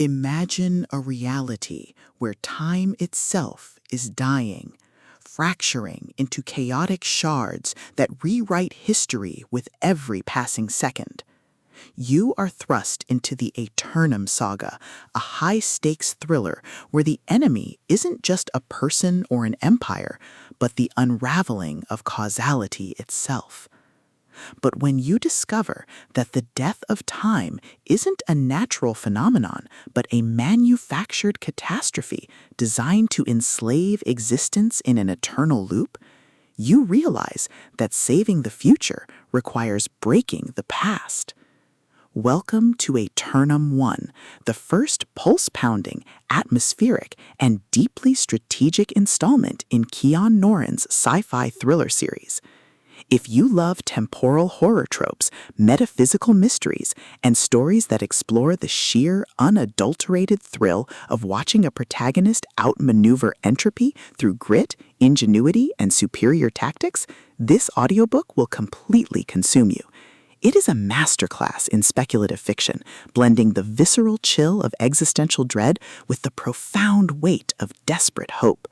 Imagine a reality where time itself is dying, fracturing into chaotic shards that rewrite history with every passing second. You are thrust into the Aeternum saga, a high-stakes thriller where the enemy isn't just a person or an empire, but the unraveling of causality itself. But when you discover that the death of time isn't a natural phenomenon, but a manufactured catastrophe designed to enslave existence in an eternal loop, you realize that saving the future requires breaking the past. Welcome to Aeternum I, the first pulse-pounding, atmospheric, and deeply strategic installment in Kian Noren's sci-fi thriller series. If you love temporal horror tropes, metaphysical mysteries, and stories that explore the sheer, unadulterated thrill of watching a protagonist outmaneuver entropy through grit, ingenuity, and superior tactics, this audiobook will completely consume you. It is a masterclass in speculative fiction, blending the visceral chill of existential dread with the profound weight of desperate hope.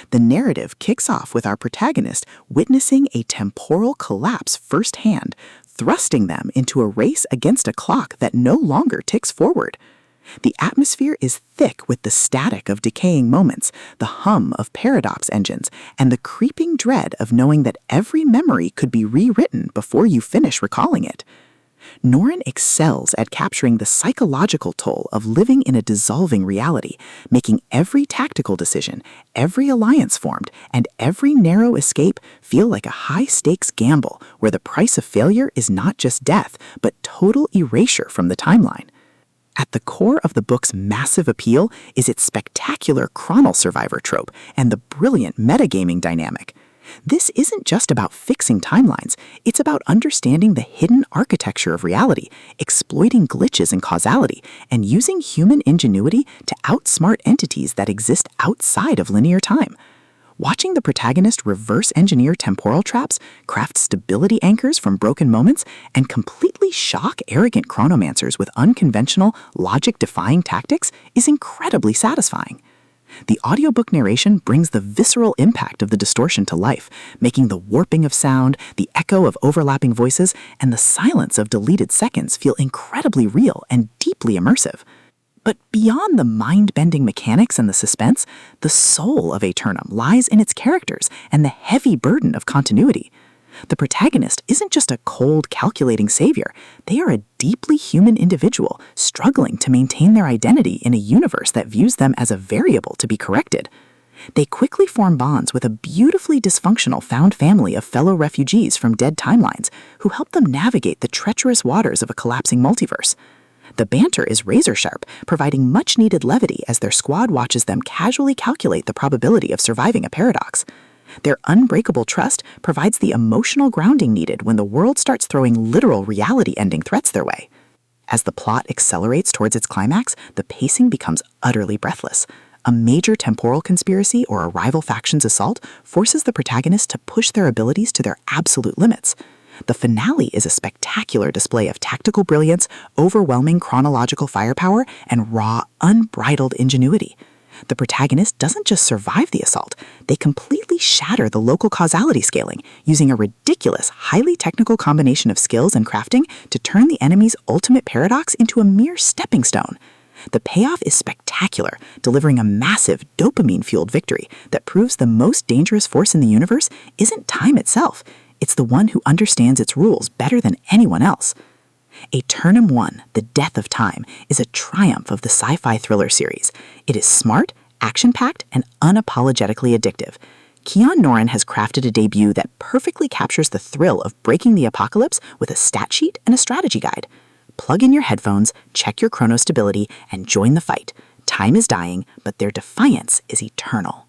The narrative kicks off with our protagonist witnessing a temporal collapse firsthand, thrusting them into a race against a clock that no longer ticks forward. The atmosphere is thick with the static of decaying moments, the hum of paradox engines, and the creeping dread of knowing that every memory could be rewritten before you finish recalling it. Noren excels at capturing the psychological toll of living in a dissolving reality, making every tactical decision, every alliance formed, and every narrow escape feel like a high-stakes gamble where the price of failure is not just death, but total erasure from the timeline. At the core of the book's massive appeal is its spectacular Chronal Survivor trope and the brilliant metagaming dynamic. This isn't just about fixing timelines, it's about understanding the hidden architecture of reality, exploiting glitches in causality, and using human ingenuity to outsmart entities that exist outside of linear time. Watching the protagonist reverse engineer temporal traps, craft stability anchors from broken moments, and completely shock arrogant chronomancers with unconventional, logic-defying tactics is incredibly satisfying. The audiobook narration brings the visceral impact of the distortion to life, making the warping of sound, the echo of overlapping voices, and the silence of deleted seconds feel incredibly real and deeply immersive. But beyond the mind-bending mechanics and the suspense, the soul of Aeternum lies in its characters and the heavy burden of continuity. The protagonist isn't just a cold, calculating savior. They are a deeply human individual struggling to maintain their identity in a universe that views them as a variable to be corrected. They quickly form bonds with a beautifully dysfunctional found family of fellow refugees from dead timelines who help them navigate the treacherous waters of a collapsing multiverse. The banter is razor-sharp, providing much-needed levity as their squad watches them casually calculate the probability of surviving a paradox. Their unbreakable trust provides the emotional grounding needed when the world starts throwing literal reality-ending threats their way. As the plot accelerates towards its climax, the pacing becomes utterly breathless. A major temporal conspiracy or a rival faction's assault forces the protagonist to push their abilities to their absolute limits. The finale is a spectacular display of tactical brilliance, overwhelming chronological firepower, and raw, unbridled ingenuity. The protagonist doesn't just survive the assault, they completely shatter the local causality scaling, using a ridiculous, highly technical combination of skills and crafting to turn the enemy's ultimate paradox into a mere stepping stone. The payoff is spectacular, delivering a massive, dopamine-fueled victory that proves the most dangerous force in the universe isn't time itself, it's the one who understands its rules better than anyone else. Aeternum I, The Death of Time, is a triumph of the sci-fi thriller series. It is smart, action-packed, and unapologetically addictive. Kian Noren has crafted a debut that perfectly captures the thrill of breaking the apocalypse with a stat sheet and a strategy guide. Plug in your headphones, check your chronostability, and join the fight. Time is dying, but their defiance is eternal.